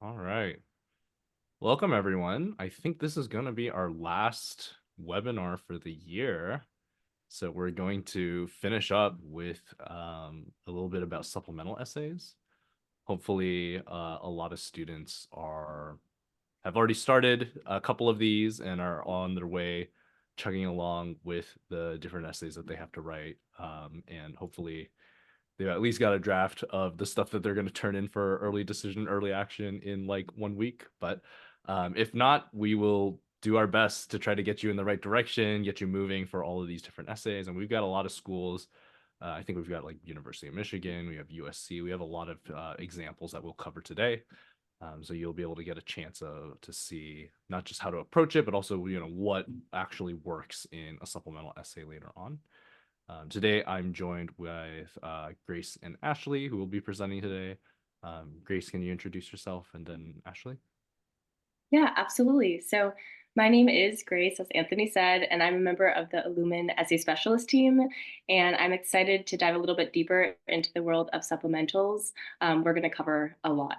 All right. Welcome, everyone. I think this is going to be our last webinar for the year. So we're going to finish up with a little bit about supplemental essays. Hopefully, a lot of students have already started a couple of these and are on their way chugging along with the different essays that they have to write. And hopefully they've at least got a draft of the stuff that they're going to turn in for early decision, early action in like 1 week. But if not, we will do our best to try to get you in the right direction, get you moving for all of these different essays. And we've got a lot of schools. I think we've got like University of Michigan, we have USC, we have a lot of examples that we'll cover today. So you'll be able to get a chance to see not just how to approach it, but also what actually works in a supplemental essay later on. Today, I'm joined with Grace and Ashley, who will be presenting today. Grace, can you introduce yourself, and then Ashley? Yeah, absolutely. So my name is Grace, as Anthony said, and I'm a member of the Illumin Essay Specialist team. And I'm excited to dive a little bit deeper into the world of supplementals. We're going to cover a lot.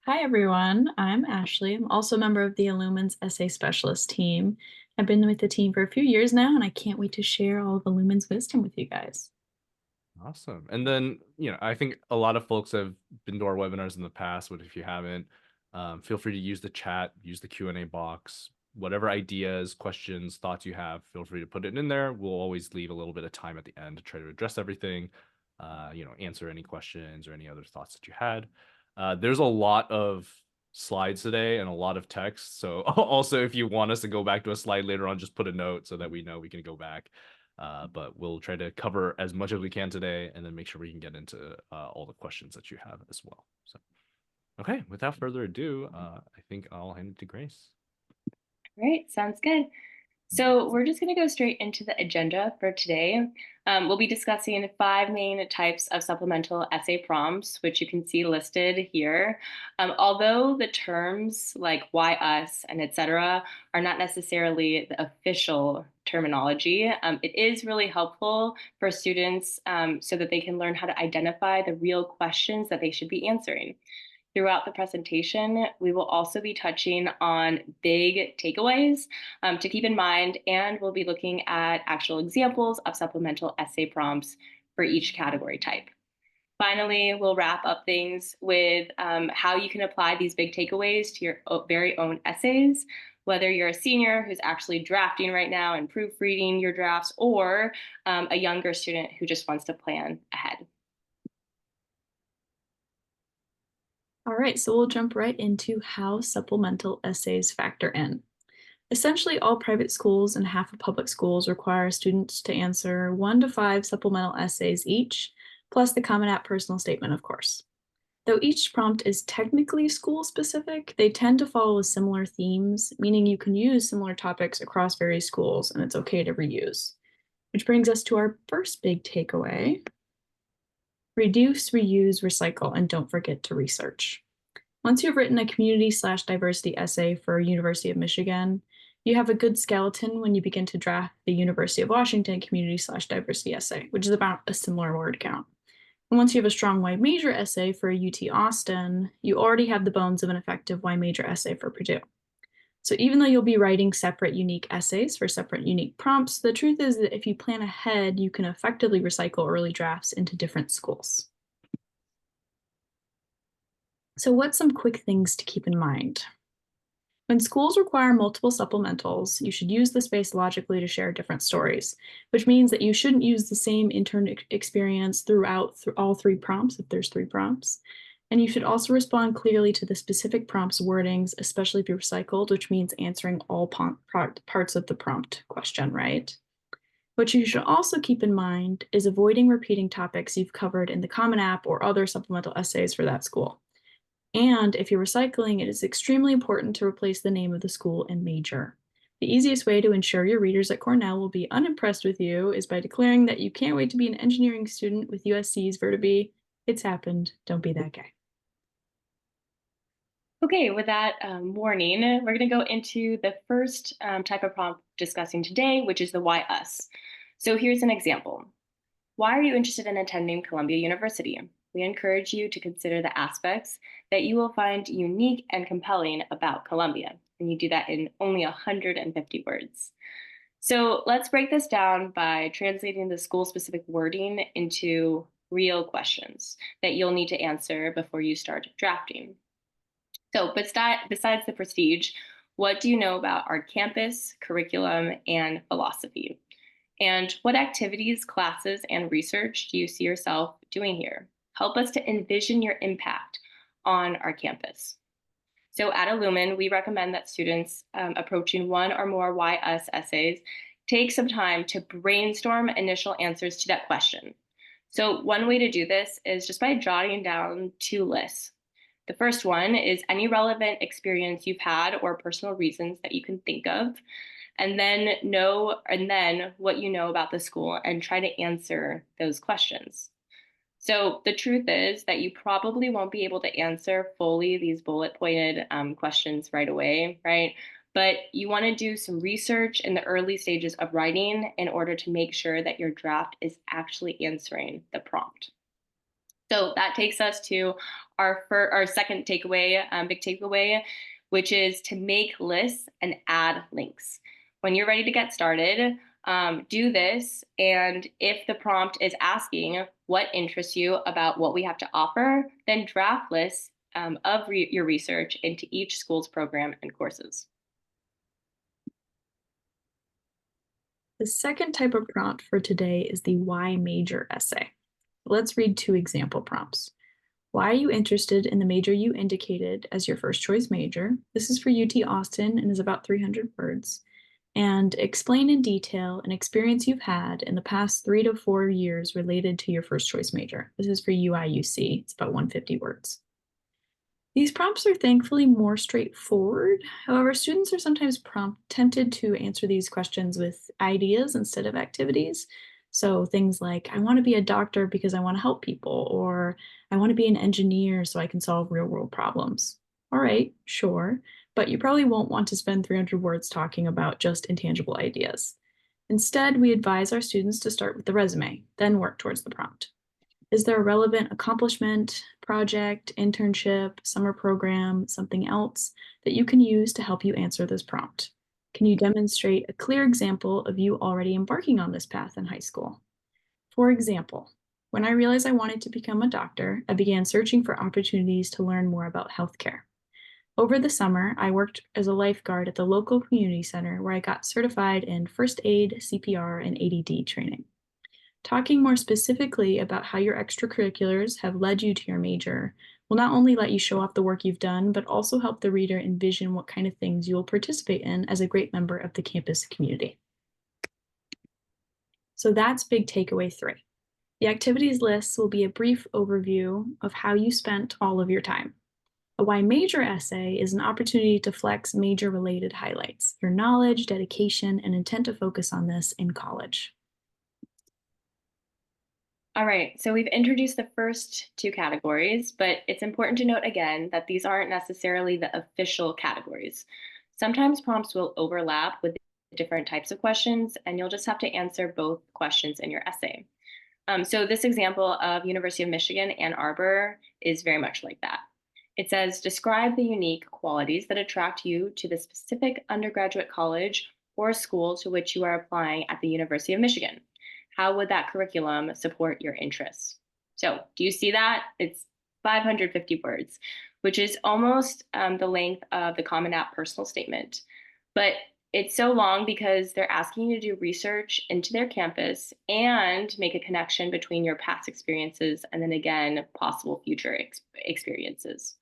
Hi, everyone. I'm Ashley. I'm also a member of the Illumin's Essay Specialist team. I've been with the team for a few years now, and I can't wait to share all of Illumin's wisdom with you guys. Awesome. And then, I think a lot of folks have been to our webinars in the past, but if you haven't, feel free to use the chat, use the Q&A box, whatever ideas, questions, thoughts you have, feel free to put it in there. We'll always leave a little bit of time at the end to try to address everything, answer any questions or any other thoughts that you had. There's a lot of slides today and a lot of text. So also, if you want us to go back to a slide later on, just put a note so that we know we can go back. But we'll try to cover as much as we can today and then make sure we can get into all the questions that you have as well. So, okay, without further ado, I think I'll hand it to Grace. All right, sounds good. So we're just going to go straight into the agenda for today. We'll be discussing 5 main types of supplemental essay prompts, which you can see listed here. Although the terms like why us and etc. are not necessarily the official terminology, it is really helpful for students so that they can learn how to identify the real questions that they should be answering. Throughout the presentation, we will also be touching on big takeaways to keep in mind, and we'll be looking at actual examples of supplemental essay prompts for each category type. Finally, we'll wrap up things with how you can apply these big takeaways to your very own essays, whether you're a senior who's actually drafting right now and proofreading your drafts, or a younger student who just wants to plan ahead. All right, so we'll jump right into how supplemental essays factor in. Essentially, all private schools and half of public schools require students to answer 1 to 5 supplemental essays each, plus the Common App personal statement, of course. Though each prompt is technically school-specific, they tend to follow similar themes, meaning you can use similar topics across various schools, and it's okay to reuse. Which brings us to our first big takeaway. Reduce, reuse, recycle, and don't forget to research. Once you've written a community/diversity essay for University of Michigan, you have a good skeleton when you begin to draft the University of Washington community/diversity essay, which is about a similar word count. And once you have a strong why major essay for UT Austin, you already have the bones of an effective why major essay for Purdue. So even though you'll be writing separate unique essays for separate unique prompts, the truth is that if you plan ahead, you can effectively recycle early drafts into different schools. So what's some quick things to keep in mind? When schools require multiple supplementals, you should use the space logically to share different stories, which means that you shouldn't use the same intern experience throughout all 3 prompts if there's 3 prompts. And you should also respond clearly to the specific prompt's wordings, especially if you're recycled, which means answering all parts of the prompt question, right? What you should also keep in mind is avoiding repeating topics you've covered in the Common App or other supplemental essays for that school. And if you're recycling, it is extremely important to replace the name of the school and major. The easiest way to ensure your readers at Cornell will be unimpressed with you is by declaring that you can't wait to be an engineering student with USC's Vertibi. It's happened. Don't be that guy. Okay, with that warning, we're going to go into the first type of prompt discussing today, which is the why us. So here's an example. Why are you interested in attending Columbia University? we encourage you to consider the aspects that you will find unique and compelling about Columbia. And you do that in only 150 words. So let's break this down by translating the school-specific wording into real questions that you'll need to answer before you start drafting. So besides the prestige, what do you know about our campus, curriculum, and philosophy? And what activities, classes, and research do you see yourself doing here? Help us to envision your impact on our campus. So at Illumin, we recommend that students approaching one or more Why Us essays take some time to brainstorm initial answers to that question. So one way to do this is just by jotting down 2 lists. The first one is any relevant experience you've had or personal reasons that you can think of, and then what you know about the school and try to answer those questions. So the truth is that you probably won't be able to answer fully these bullet pointed questions right away, right? But you want to do some research in the early stages of writing in order to make sure that your draft is actually answering the prompt. So that takes us to our second takeaway, big takeaway, which is to make lists and add links. When you're ready to get started, do this. And if the prompt is asking what interests you about what we have to offer, then draft lists of your research into each school's program and courses. The second type of prompt for today is the why major essay. Let's read 2 example prompts. Why are you interested in the major you indicated as your first choice major? This is for UT Austin and is about 300 words. And explain in detail an experience you've had in the past 3 to 4 years related to your first choice major. This is for UIUC. It's about 150 words. These prompts are thankfully more straightforward. However, students are sometimes tempted to answer these questions with ideas instead of activities. So things like, I want to be a doctor because I want to help people, or I want to be an engineer so I can solve real world problems. All right, sure, but you probably won't want to spend 300 words talking about just intangible ideas. Instead, we advise our students to start with the resume, then work towards the prompt. Is there a relevant accomplishment, project, internship, summer program, something else that you can use to help you answer this prompt? Can you demonstrate a clear example of you already embarking on this path in high school? For example, when I realized I wanted to become a doctor, I began searching for opportunities to learn more about healthcare. Over the summer, I worked as a lifeguard at the local community center where I got certified in first aid, CPR, and ADD training. Talking more specifically about how your extracurriculars have led you to your major will not only let you show off the work you've done, but also help the reader envision what kind of things you will participate in as a great member of the campus community. So that's big takeaway 3. The activities list will be a brief overview of how you spent all of your time. A why major essay is an opportunity to flex major related highlights, your knowledge, dedication, and intent to focus on this in college. All right, so we've introduced the first 2 categories, but it's important to note again that these aren't necessarily the official categories. Sometimes prompts will overlap with different types of questions, and you'll just have to answer both questions in your essay. So this example of University of Michigan, Ann Arbor is very much like that. It says, describe the unique qualities that attract you to the specific undergraduate college or school to which you are applying at the University of Michigan. How would that curriculum support your interests? So do you see that? It's 550 words, which is almost the length of the Common App personal statement. But it's so long because they're asking you to do research into their campus and make a connection between your past experiences and then again, possible future experiences.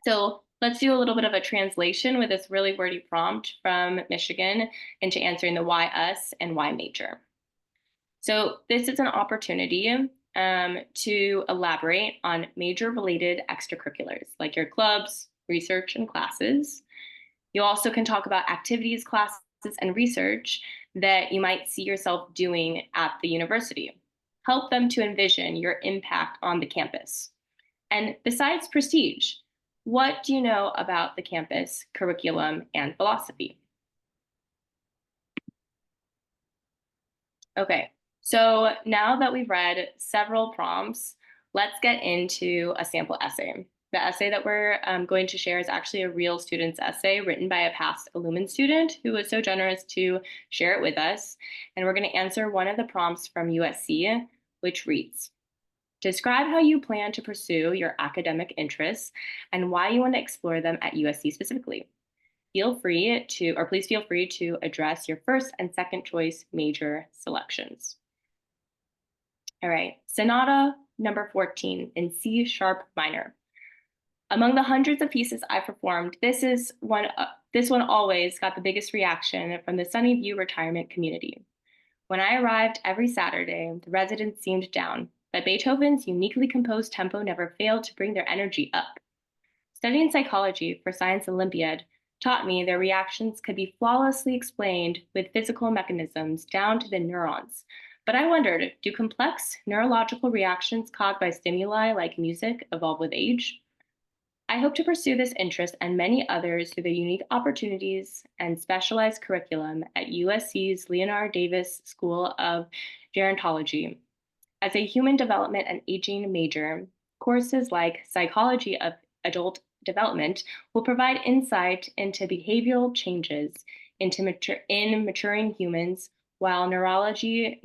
So let's do a little bit of a translation with this really wordy prompt from Michigan into answering the why us and why major. So this is an opportunity to elaborate on major related extracurriculars like your clubs, research, and classes. You also can talk about activities, classes, and research that you might see yourself doing at the university. Help them to envision your impact on the campus. And besides prestige, what do you know about the campus, curriculum, and philosophy? Okay, so now that we've read several prompts, let's get into a sample essay. The essay that we're going to share is actually a real student's essay written by a past Illumin student who was so generous to share it with us. And we're going to answer one of the prompts from USC, which reads, describe how you plan to pursue your academic interests and why you want to explore them at USC specifically. Please feel free to address your first and second choice major selections. All right, Sonata number 14 in C sharp minor. Among the hundreds of pieces I performed, this one always got the biggest reaction from the Sunnyview retirement community. When I arrived every Saturday, the residents seemed down, but Beethoven's uniquely composed tempo never failed to bring their energy up. Studying psychology for Science Olympiad taught me their reactions could be flawlessly explained with physical mechanisms down to the neurons. But I wondered, do complex neurological reactions caused by stimuli like music evolve with age? I hope to pursue this interest and many others through the unique opportunities and specialized curriculum at USC's Leonard Davis School of Gerontology. As a human development and aging major, courses like Psychology of Adult Development will provide insight into behavioral changes in maturing humans, while neurobiology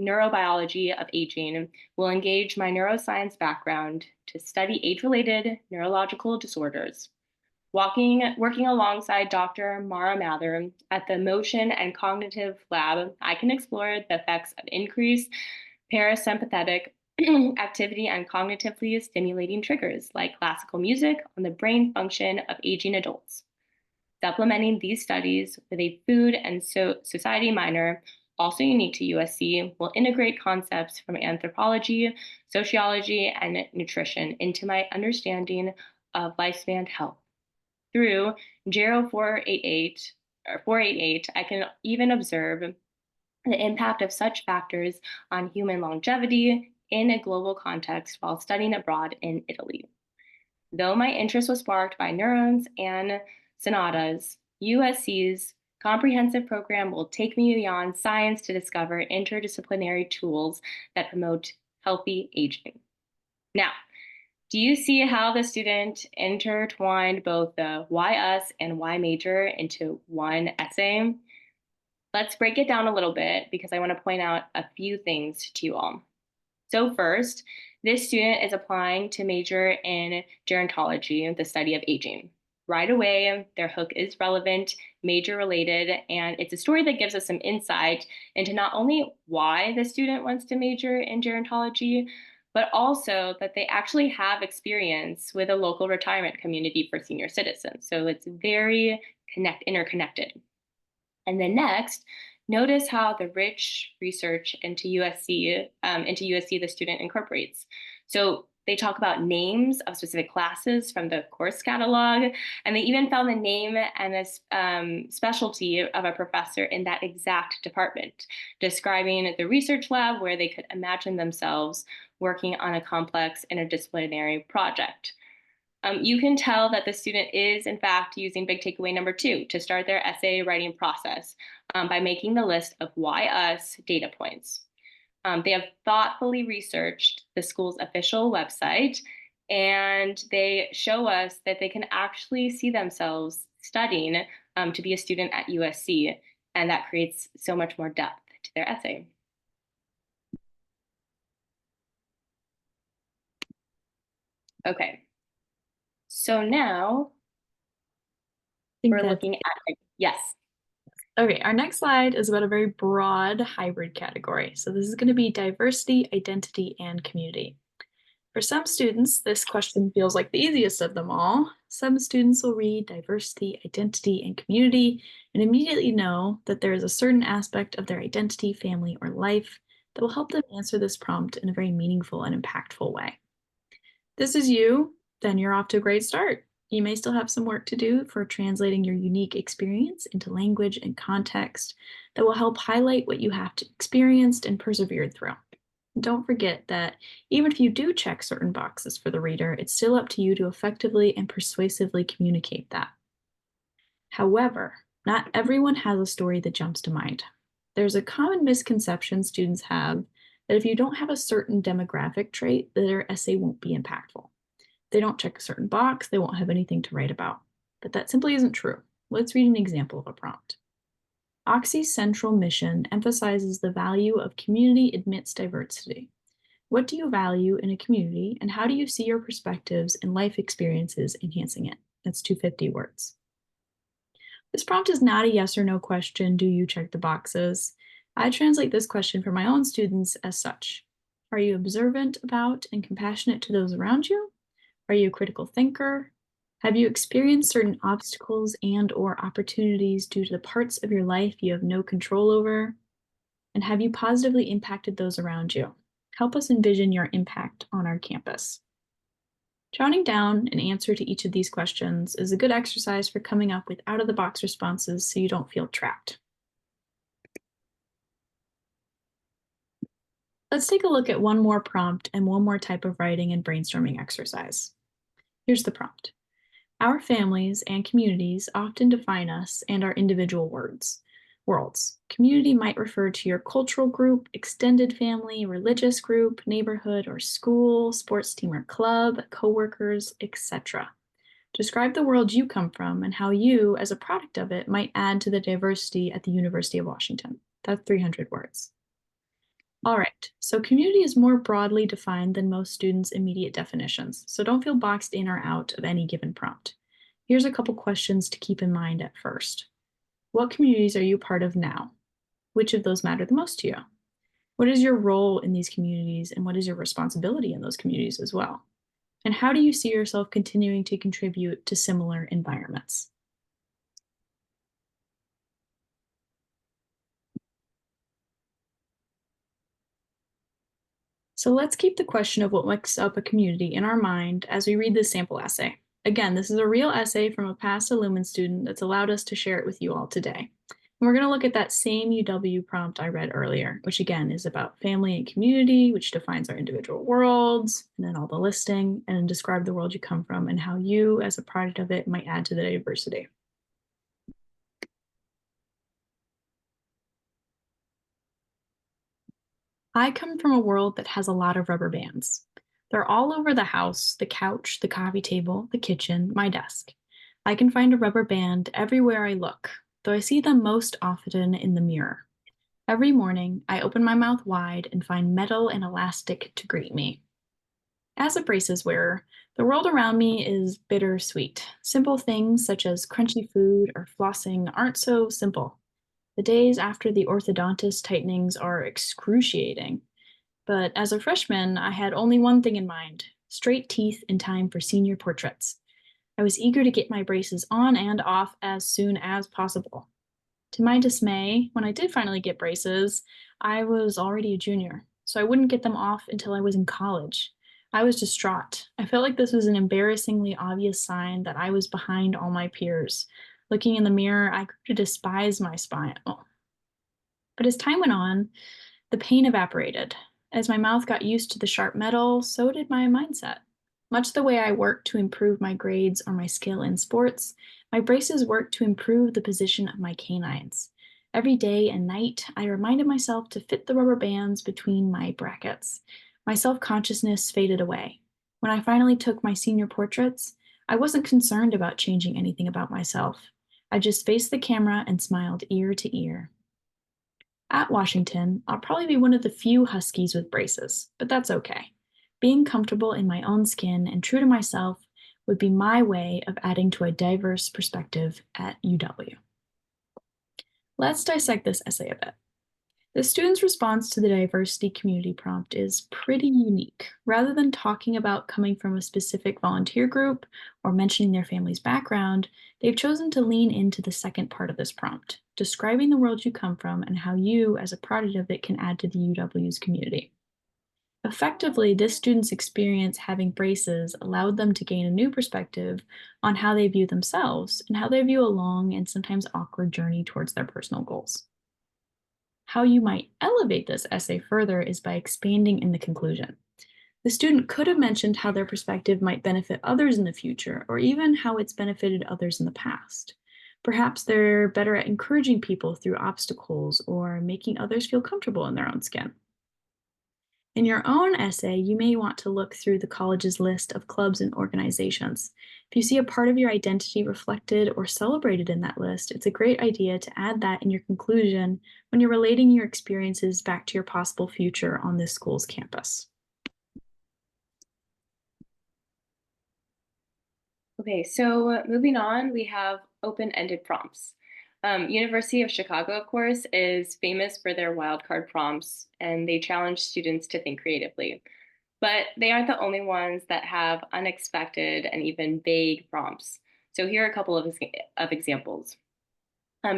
of aging will engage my neuroscience background to study age-related neurological disorders. Working alongside Dr. Mara Mather at the Motion and Cognitive Lab, I can explore the effects of increased parasympathetic activity and cognitively stimulating triggers like classical music on the brain function of aging adults. Supplementing these studies with a food and society minor, also unique to USC, will integrate concepts from anthropology, sociology, and nutrition into my understanding of lifespan health. Through Gero 488, I can even observe the impact of such factors on human longevity in a global context while studying abroad in Italy. Though my interest was sparked by neurons and sonatas, USC's comprehensive program will take me beyond science to discover interdisciplinary tools that promote healthy aging. Now, do you see how the student intertwined both the why us and why major into one essay? Let's break it down a little bit because I want to point out a few things to you all. So first, this student is applying to major in gerontology, the study of aging. Right away, their hook is relevant, major related, and it's a story that gives us some insight into not only why the student wants to major in gerontology, but also that they actually have experience with a local retirement community for senior citizens. So it's very interconnected. And then next, notice how the rich research into USC, the student incorporates. So they talk about names of specific classes from the course catalog, and they even found the name and the specialty of a professor in that exact department, describing the research lab where they could imagine themselves working on a complex interdisciplinary project. You can tell that the student is, in fact, using big takeaway number 2 to start their essay writing process by making the list of why us data points. They have thoughtfully researched the school's official website, and they show us that they can actually see themselves studying to be a student at USC, and that creates so much more depth to their essay. Okay. So now we're looking at, yes. Okay, our next slide is about a very broad hybrid category. So this is going to be diversity, identity, and community. For some students, this question feels like the easiest of them all. Some students will read diversity, identity, and community and immediately know that there is a certain aspect of their identity, family, or life that will help them answer this prompt in a very meaningful and impactful way. If this is you, then you're off to a great start. You may still have some work to do for translating your unique experience into language and context that will help highlight what you have experienced and persevered through. Don't forget that even if you do check certain boxes for the reader, it's still up to you to effectively and persuasively communicate that. However, not everyone has a story that jumps to mind. There's a common misconception students have that if you don't have a certain demographic trait, their essay won't be impactful. If they don't check a certain box, they won't have anything to write about. But that simply isn't true. Let's read an example of a prompt. Oxy's central mission emphasizes the value of community amidst diversity. What do you value in a community, and how do you see your perspectives and life experiences enhancing it? That's 250 words. This prompt is not a yes or no question. Do you check the boxes? I translate this question for my own students as such. Are you observant about and compassionate to those around you? Are you a critical thinker? Have you experienced certain obstacles and or opportunities due to the parts of your life you have no control over? And have you positively impacted those around you? Help us envision your impact on our campus. Jotting down an answer to each of these questions is a good exercise for coming up with out-of-the-box responses so you don't feel trapped. Let's take a look at one more prompt and one more type of writing and brainstorming exercise. Here's the prompt. Our families and communities often define us and our individual worlds. Community might refer to your cultural group, extended family, religious group, neighborhood or school, sports team or club, coworkers, etc. Describe the world you come from and how you, as a product of it, might add to the diversity at the University of Washington. That's 300 words. All right, so community is more broadly defined than most students' immediate definitions, so don't feel boxed in or out of any given prompt. Here's a couple questions to keep in mind at first. What communities are you part of now? Which of those matter the most to you? What is your role in these communities, and what is your responsibility in those communities as well? And how do you see yourself continuing to contribute to similar environments? So let's keep the question of what makes up a community in our mind as we read this sample essay. Again, this is a real essay from a past Illumin student that's allowed us to share it with you all today. And we're going to look at that same UW prompt I read earlier, which again is about family and community, which defines our individual worlds, and then all the listing, and then describe the world you come from and how you, as a product of it, might add to the diversity. I come from a world that has a lot of rubber bands. They're all over the house, the couch, the coffee table, the kitchen, my desk. I can find a rubber band everywhere I look, though I see them most often in the mirror. Every morning, I open my mouth wide and find metal and elastic to greet me. As a braces wearer, the world around me is bittersweet. Simple things such as crunchy food or flossing aren't so simple. The days after the orthodontist tightenings are excruciating. But as a freshman, I had only one thing in mind: straight teeth in time for senior portraits. I was eager to get my braces on and off as soon as possible. To my dismay, when I did finally get braces, I was already a junior, so I wouldn't get them off until I was in college. I was distraught. I felt like this was an embarrassingly obvious sign that I was behind all my peers. Looking in the mirror, I grew to despise my spine. Oh. But as time went on, the pain evaporated. As my mouth got used to the sharp metal, so did my mindset. Much the way I worked to improve my grades or my skill in sports, my braces worked to improve the position of my canines. Every day and night, I reminded myself to fit the rubber bands between my brackets. My self-consciousness faded away. When I finally took my senior portraits, I wasn't concerned about changing anything about myself. I just faced the camera and smiled ear to ear. At Washington, I'll probably be one of the few Huskies with braces, but that's okay. Being comfortable in my own skin and true to myself would be my way of adding to a diverse perspective at UW. Let's dissect this essay a bit. The student's response to the diversity community prompt is pretty unique. Rather than talking about coming from a specific volunteer group or mentioning their family's background, they've chosen to lean into the second part of this prompt, describing the world you come from and how you, as a product of it, can add to the UW's community. Effectively, this student's experience having braces allowed them to gain a new perspective on how they view themselves and how they view a long and sometimes awkward journey towards their personal goals. How you might elevate this essay further is by expanding in the conclusion. The student could have mentioned how their perspective might benefit others in the future, or even how it's benefited others in the past. Perhaps they're better at encouraging people through obstacles or making others feel comfortable in their own skin. In your own essay, you may want to look through the college's list of clubs and organizations. If you see a part of your identity reflected or celebrated in that list, it's a great idea to add that in your conclusion when you're relating your experiences back to your possible future on this school's campus. Okay, so moving on, we have open-ended prompts. University of Chicago, of course, is famous for their wildcard prompts, and they challenge students to think creatively. But they aren't the only ones that have unexpected and even vague prompts. So here are a couple of examples.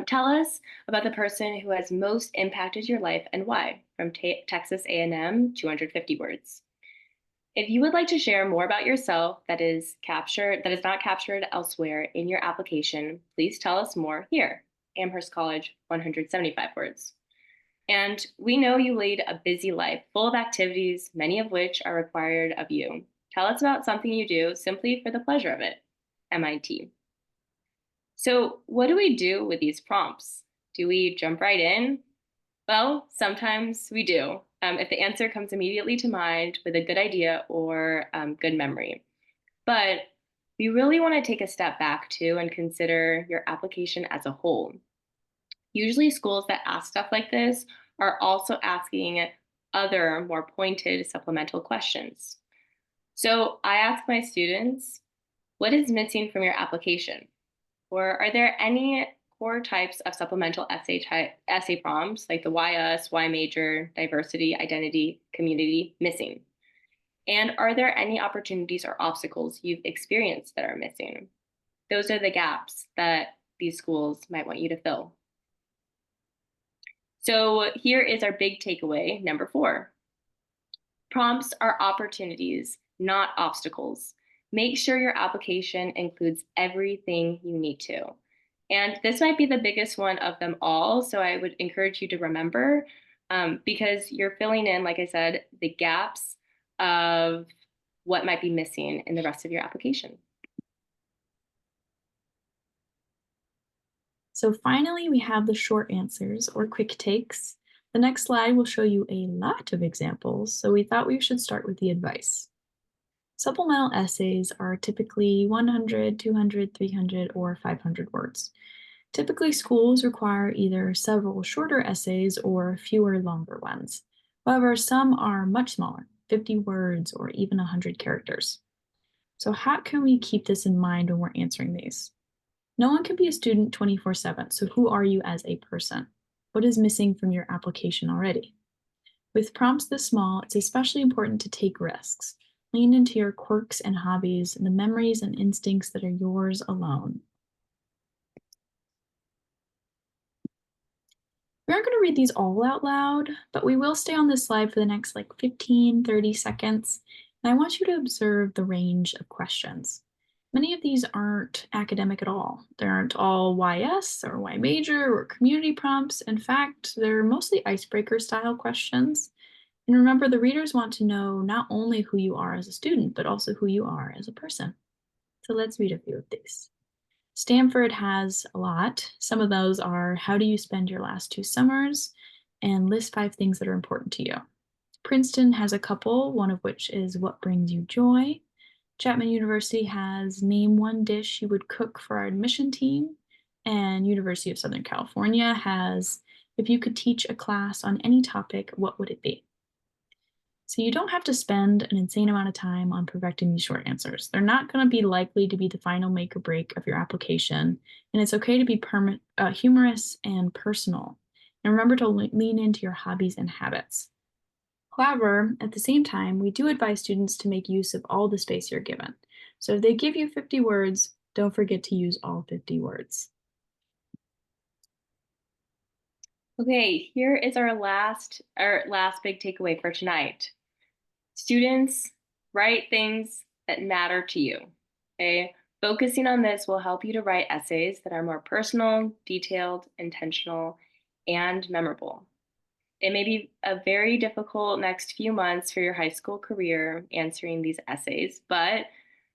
Tell us about the person who has most impacted your life and why, from Texas A&M, 250 words. If you would like to share more about yourself that is not captured elsewhere in your application, please tell us more here. Amherst College, 175 words. And we know you lead a busy life full of activities, many of which are required of you. Tell us about something you do simply for the pleasure of it. MIT. So, what do we do with these prompts? Do we jump right in? Well, sometimes we do, if the answer comes immediately to mind with a good idea or good memory. But we really want to take a step back too and consider your application as a whole. Usually, schools that ask stuff like this are also asking other more pointed supplemental questions. So I ask my students, what is missing from your application? Or are there any core types of supplemental essay prompts like the why us, why major, diversity, identity, community missing? And are there any opportunities or obstacles you've experienced that are missing? Those are the gaps that these schools might want you to fill. So here is our big takeaway, number 4. Prompts are opportunities, not obstacles. Make sure your application includes everything you need to. And this might be the biggest one of them all, so I would encourage you to remember because you're filling in, like I said, the gaps of what might be missing in the rest of your application. So finally, we have the short answers or quick takes. The next slide will show you a lot of examples, so we thought we should start with the advice. Supplemental essays are typically 100, 200, 300, or 500 words. Typically, schools require either several shorter essays or fewer longer ones. However, some are much smaller, 50 words or even 100 characters. So how can we keep this in mind when we're answering these? No one can be a student 24/7, so who are you as a person? What is missing from your application already? With prompts this small, it's especially important to take risks. Lean into your quirks and hobbies and the memories and instincts that are yours alone. We aren't going to read these all out loud, but we will stay on this slide for the next 15, 30 seconds. And I want you to observe the range of questions. Many of these aren't academic at all. They aren't all YS or Y major or community prompts. In fact, they're mostly icebreaker style questions. And remember, the readers want to know not only who you are as a student, but also who you are as a person. So let's read a few of these. Stanford has a lot. Some of those are how do you spend your last 2 summers and list 5 things that are important to you. Princeton has a couple, one of which is what brings you joy. Chapman University has name 1 dish you would cook for our admission team. And University of Southern California has if you could teach a class on any topic, what would it be? So you don't have to spend an insane amount of time on perfecting these short answers. They're not going to be likely to be the final make or break of your application, and it's okay to be humorous and personal. And remember to lean into your hobbies and habits. However, at the same time, we do advise students to make use of all the space you're given. So if they give you 50 words, don't forget to use all 50 words. Okay, here is our last big takeaway for tonight. Students, write things that matter to you. Okay, focusing on this will help you to write essays that are more personal, detailed, intentional, and memorable. It may be a very difficult next few months for your high school career answering these essays, but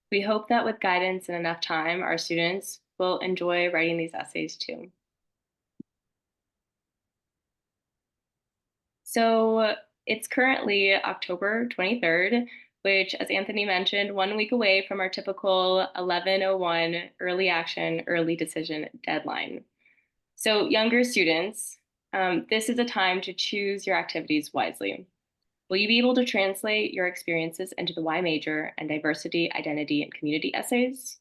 we hope that with guidance and enough time, our students will enjoy writing these essays too. So It's currently October 23rd, which, as Anthony mentioned, 1 week away from our typical 11:01 early action, early decision deadline. So, younger students, this is a time to choose your activities wisely. Will you be able to translate your experiences into the Y major and diversity, identity, and community essays?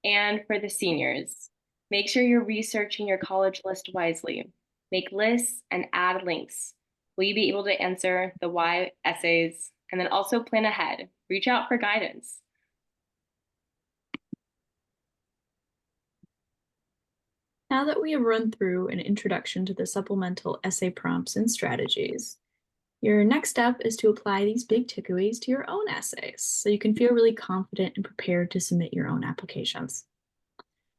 And for the seniors, make sure you're researching your college list wisely. Make lists and add links. Will you be able to answer the why essays and then also plan ahead? Reach out for guidance. Now that we have run through an introduction to the supplemental essay prompts and strategies, your next step is to apply these big takeaways to your own essays so you can feel really confident and prepared to submit your own applications.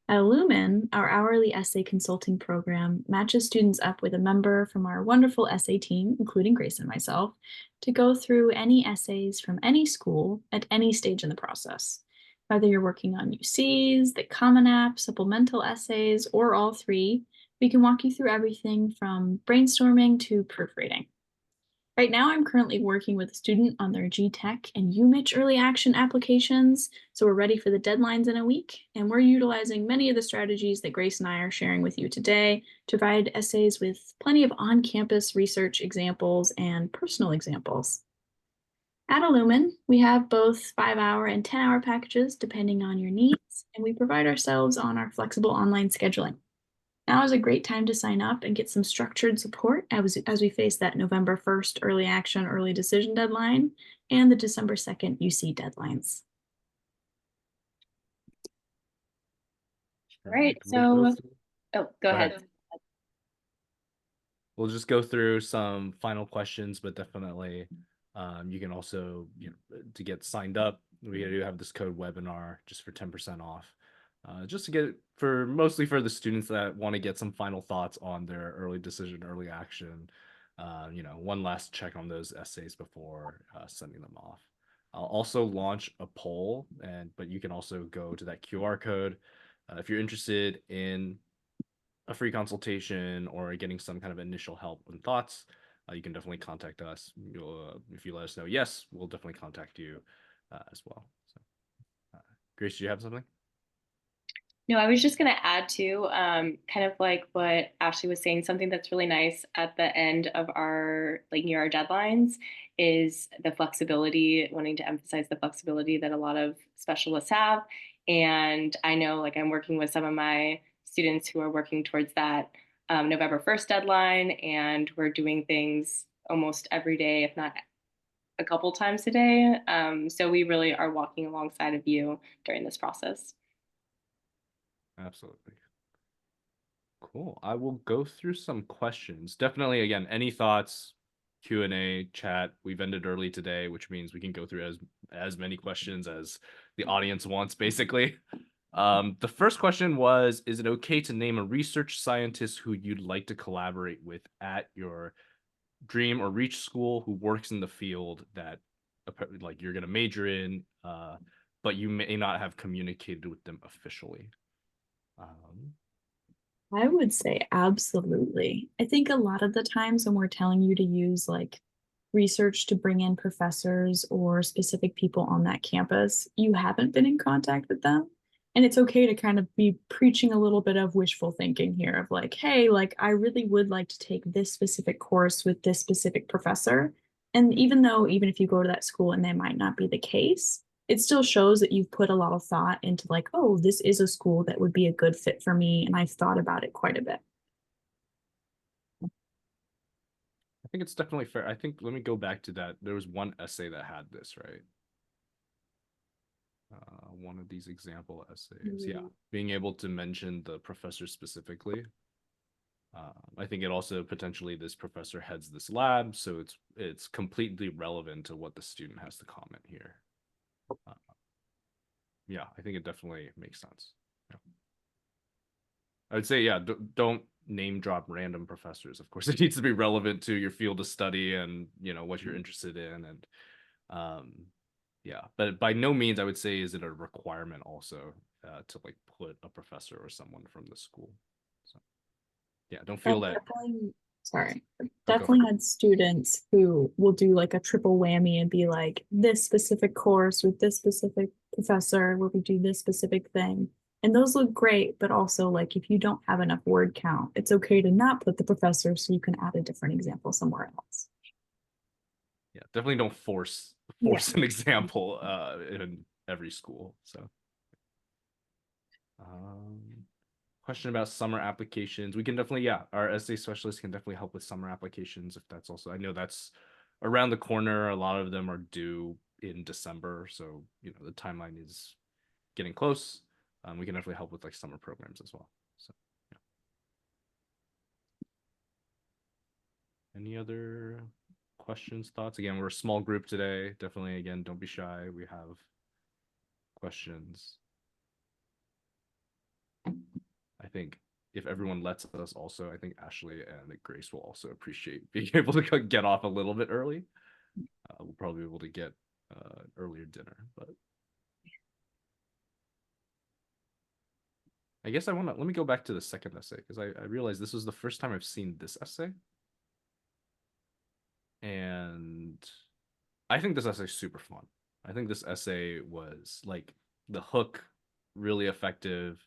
At Lumen, our hourly essay consulting program matches students up with a member from our wonderful essay team, including Grace and myself, to go through any essays from any school at any stage in the process. Whether you're working on UCs, the Common App, supplemental essays, or all three, we can walk you through everything from brainstorming to proofreading. Right now, I'm currently working with a student on their GTech and UMich early action applications, so we're ready for the deadlines in a week, and we're utilizing many of the strategies that Grace and I are sharing with you today to provide essays with plenty of on-campus research examples and personal examples. At Illumin, we have both 5-hour and 10-hour packages depending on your needs, and we pride ourselves on our flexible online scheduling. Now is a great time to sign up and get some structured support as we face that November 1st early action, early decision deadline and the December 2nd UC deadlines. All right, so, oh, go ahead. We'll just go through some final questions, but definitely you can also, to get signed up, we do have this code webinar just for 10% off. Just to get mostly for the students that want to get some final thoughts on their early decision, early action, one last check on those essays before sending them off. I'll also launch a poll, but you can also go to that QR code if you're interested in a free consultation or getting some kind of initial help and thoughts. You can definitely contact us. If you let us know yes, we'll definitely contact you as well. So, Grace, do you have something? No, I was just going to add to kind of like what Ashley was saying, something that's really nice at the end of our, like near our deadlines, is the flexibility, wanting to emphasize the flexibility that a lot of specialists have. And I know, like, I'm working with some of my students who are working towards that November 1st deadline, and we're doing things almost every day, if not a couple times a day. So we really are walking alongside of you during this process. Absolutely. Cool. I will go through some questions. Definitely, again, any thoughts, Q&A, chat. We've ended early today, which means we can go through as many questions as the audience wants, basically. The first question was, is it okay to name a research scientist who you'd like to collaborate with at your dream or reach school who works in the field that like you're going to major in, but you may not have communicated with them officially? I would say absolutely. I think a lot of the times when we're telling you to use like research to bring in professors or specific people on that campus, you haven't been in contact with them. And it's okay to kind of be preaching a little bit of wishful thinking here of like, hey, like I really would like to take this specific course with this specific professor. And even if you go to that school and that might not be the case, it still shows that you've put a lot of thought into like, oh, this is a school that would be a good fit for me. And I've thought about it quite a bit. I think it's definitely fair. I think, let me go back to that. There was one essay that had this, right? One of these example essays. Yeah, being able to mention the professor specifically. I think it also potentially this professor heads this lab, so it's completely relevant to what the student has to comment here. Yeah, I think it definitely makes sense. Yeah. I would say, yeah, don't name drop random professors. Of course, it needs to be relevant to your field of study and what you're interested in, and yeah, but by no means I would say is it a requirement also to like put a professor or someone from the school. So yeah, don't feel that. Sorry. Oh, go for Definitely it. had students who will do like a triple whammy and be like, this specific course with this specific professor where we do this specific thing. And those look great, but also like if you don't have enough word count, it's okay to not put the professor so you can add a different example somewhere else. Yeah, definitely don't Yeah. force an example in every school. So question about summer applications. We can definitely, yeah, our essay specialist can definitely help with summer applications if that's also, I know that's around the corner. A lot of them are due in December. So, you know, the timeline is getting close. We can definitely help with like summer programs as well. So, yeah. Any other questions, thoughts? Again, we're a small group today. Definitely, again, don't be shy. We have questions. I think if everyone lets us also, I think Ashley and Grace will also appreciate being able to get off a little bit early. We'll probably be able to get earlier dinner, but I guess let me go back to the second essay because I realized this was the first time I've seen this essay. And I think this essay is super fun. I think this essay was like the hook really effective.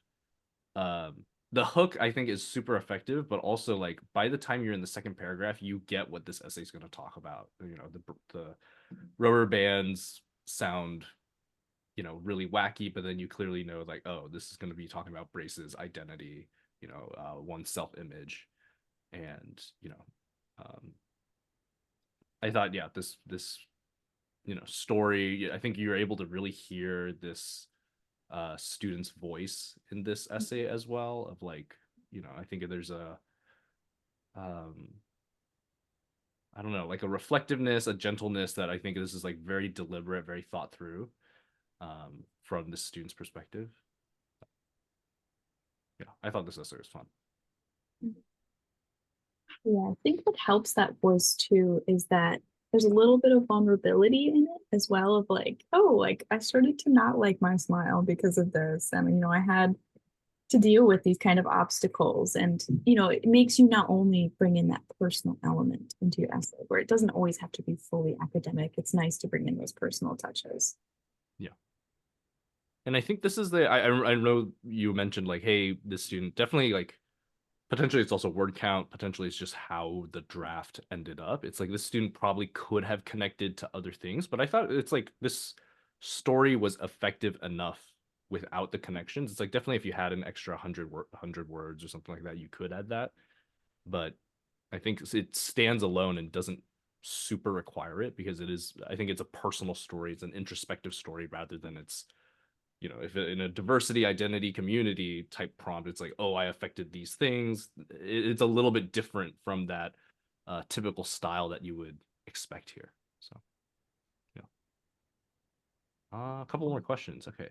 Um, the hook I think is super effective, but also like by the time you're in the second paragraph, you get what this essay is going to talk about. You know, the rubber bands sound, you know, really wacky, but then you clearly know like, oh, this is going to be talking about braces, identity, you know, one's self image, and you know, um, I thought, yeah, this you know story. I think you're able to really hear this student's voice in this essay as well. Of like, you know, I think there's a um, I don't know, like a reflectiveness, a gentleness that I think this is like very deliberate, very thought through from the student's perspective. Yeah, I thought this essay was fun. Yeah, I think what helps that voice too is that there's a little bit of vulnerability in it as well of like, oh, like I started to not like my smile because of this. And, I had to deal with these kind of obstacles. And, it makes you not only bring in that personal element into your essay, where it doesn't always have to be fully academic. It's nice to bring in those personal touches. Yeah. And I think this is I know you mentioned like, hey, this student definitely like potentially it's also word count, potentially it's just how the draft ended up. It's like this student probably could have connected to other things, but I thought it's like this story was effective enough without the connections. It's like definitely if you had an extra 100 words or something like that, you could add that. But I think it stands alone and doesn't super require it because I think it's a personal story. It's an introspective story rather than it's, you know, if in a diversity identity community type prompt, it's like, oh, I affected these things. It's a little bit different from that typical style that you would expect here. So yeah. A couple more questions. Okay.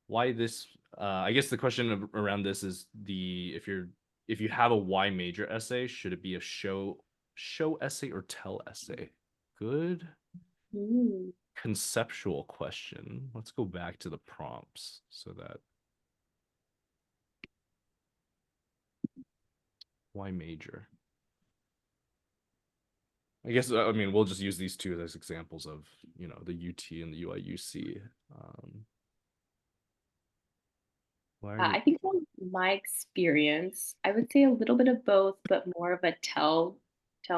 Why this I guess the question around this is the if you have a why major essay, should it be a show essay or tell essay? Good Mm. conceptual question. Let's go back to the prompts so that why major? I guess I mean we'll just use these two as examples of, you know, the UT and the UIUC. Why are you I think from my experience, I would say a little bit of both, but more of a tell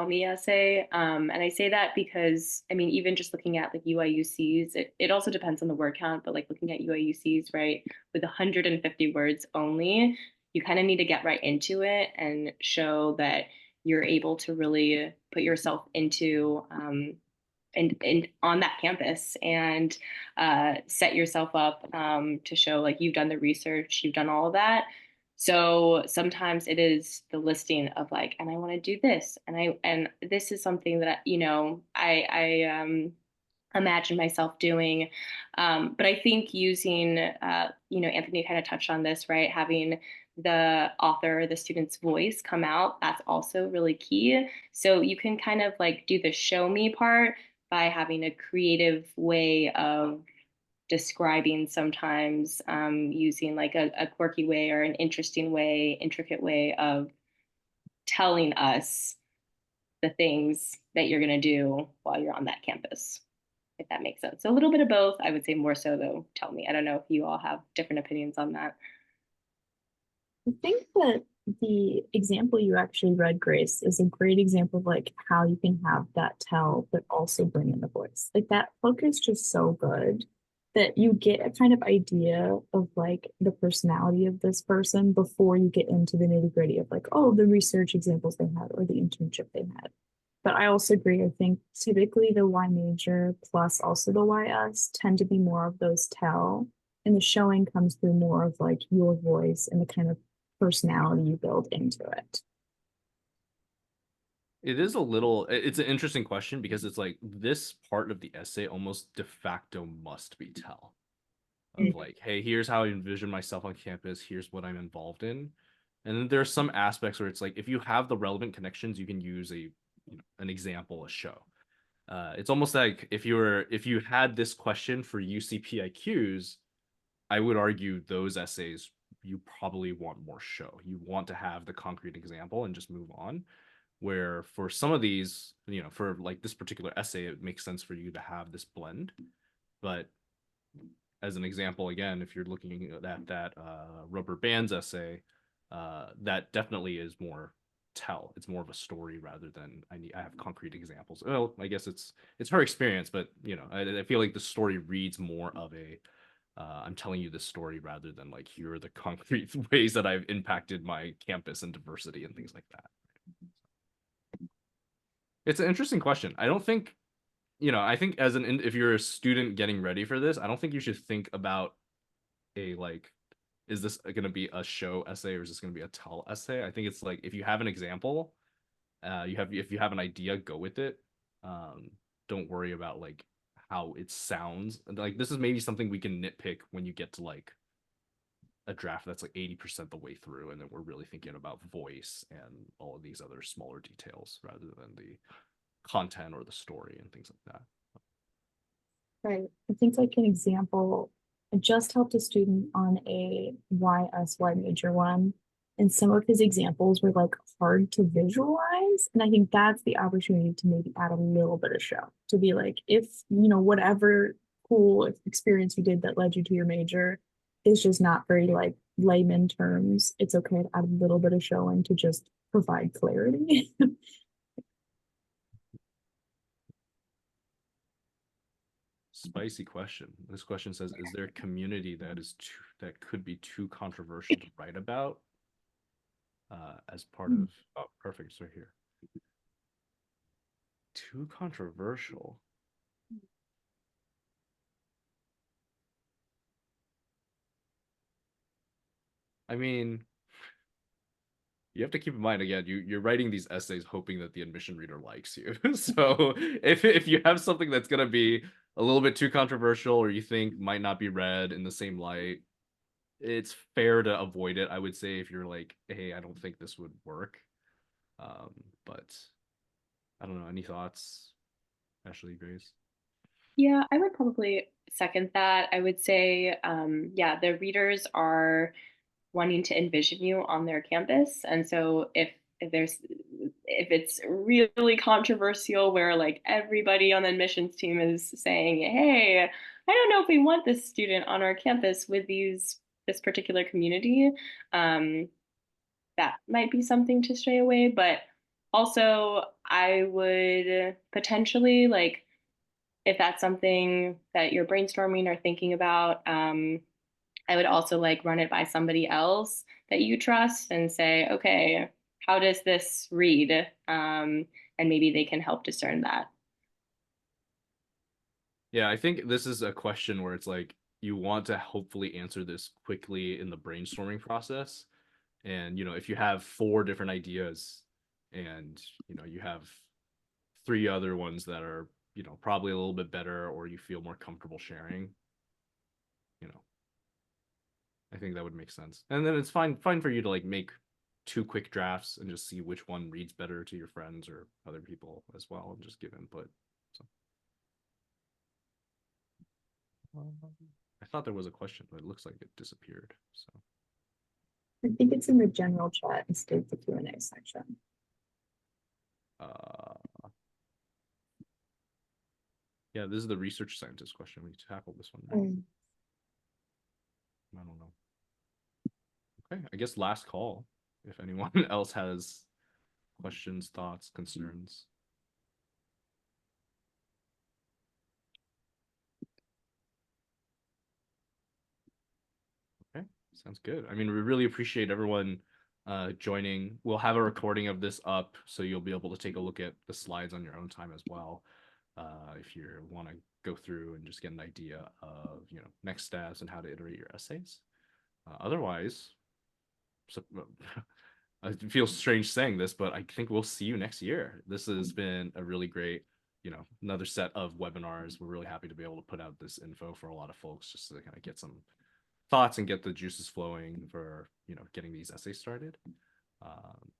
me essay. And I say that because I mean, even just looking at like UIUCs, it also depends on the word count, but like looking at UIUCs, right, with 150 words only, you kind of need to get right into it and show that you're able to really put yourself into and on that campus and set yourself up to show like you've done the research, you've done all of that. So sometimes it is the listing of like, and I want to do this, and this is something that I imagine myself doing. But I think using, Anthony kind of touched on this, right? Having the author, the student's voice come out, that's also really key. So you can kind of like do the show me part by having a creative way of describing sometimes using like a quirky way or an interesting way, intricate way of telling us the things that you're going to do while you're on that campus, if that makes sense. So a little bit of both. I would say more so though. Tell me. I don't know if you all have different opinions on that. I think that the example you actually read, Grace, is a great example of like how you can have that tell, but also bring in the voice. Like that hook is just so good that you get a kind of idea of like the personality of this person before you get into the nitty gritty of like, oh, the research examples they had or the internship they had. But I also agree. I think typically the Y major plus also the YS tend to be more of those tell, and the showing comes through more of like your voice and the kind of personality you build into it. It is a little, it's an interesting question because it's like this part of the essay almost de facto must be tell of Mm. like, hey, here's how I envision myself on campus, here's what I'm involved in. And then there are some aspects where it's like if you have the relevant connections, you can use an example, a show. It's almost like if you had this question for UCPIQs, I would argue those essays you probably want more show. You want to have the concrete example and just move on. Where for some of these, for like this particular essay, it makes sense for you to have this blend. But as an example, again, if you're looking at that rubber bands essay, that definitely is more tell. It's more of a story rather than I have concrete examples. Well, I guess it's her experience, but I feel like the story reads more of a I'm telling you this story rather than like here are the concrete ways that I've impacted my campus and diversity and things like that. It's an interesting question. I don't think, I think if you're a student getting ready for this, I don't think you should think about a like, is this going to be a show essay or is this going to be a tell essay? I think it's like if you have an example, if you have an idea, go with it. Um, don't worry about like how it sounds. Like this is maybe something we can nitpick when you get to like a draft that's like 80% the way through, and then we're really thinking about voice and all of these other smaller details rather than the content or the story and things like that. Right. I think like an example, I just helped a student on a YSY major one, and some of his examples were like hard to visualize. And I think that's the opportunity to maybe add a little bit of show to be like, if whatever cool experience you did that led you to your major is just not very like layman terms, it's okay to add a little bit of showing to just provide clarity. Spicy question. This question says, is there a community that could be too controversial to write about as part of, oh, perfect, it's right here. Too controversial. I mean, you have to keep in mind again, you're writing these essays hoping that the admission reader likes you. So if you have something that's gonna be a little bit too controversial or you think might not be read in the same light, it's fair to avoid it. I would say if you're like, hey, I don't think this would work. Um, but I don't know. Any thoughts, Ashley, Grace? Yeah, I would probably second that. I would say, yeah, the readers are wanting to envision you on their campus. And so if it's really controversial where like everybody on the admissions team is saying, "Hey, I don't know if we want this student on our campus with this particular community," um, that might be something to stray away. But also, I would potentially like if that's something that you're brainstorming or thinking about, I would also like run it by somebody else that you trust and say, okay, how does this read? And maybe they can help discern that. Yeah, I think this is a question where it's like you want to hopefully answer this quickly in the brainstorming process. And if you have four different ideas and you have three other ones that are, probably a little bit better or you feel more comfortable sharing, you know, I think that would make sense. And then it's fine for you to like make two quick drafts and just see which one reads better to your friends or other people as well and just give input. So I thought there was a question, but it looks like it disappeared. So I think it's in the general chat instead of the Q&A section. Yeah, this is the research scientist question. We tackled this one, right? I don't know. Okay, I guess last call. If anyone else has questions, thoughts, concerns. Okay, sounds good. I mean, we really appreciate everyone joining. We'll have a recording of this up, so you'll be able to take a look at the slides on your own time as well. If you want to go through and just get an idea of, you know, next steps and how to iterate your essays. Otherwise, so, I feel strange saying this, but I think we'll see you next year. This has been a really great, you know, another set of webinars. We're really happy to be able to put out this info for a lot of folks just to kind of get some thoughts and get the juices flowing for, you know, getting these essays started.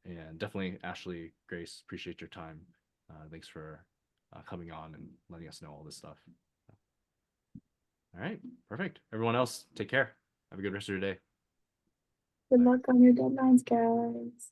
And definitely, Ashley, Grace, appreciate your time. Thanks for coming on and letting us know all this stuff. All right, perfect. Everyone else, take care. Have a good rest of your day. Good Bye. luck on your deadlines, guys.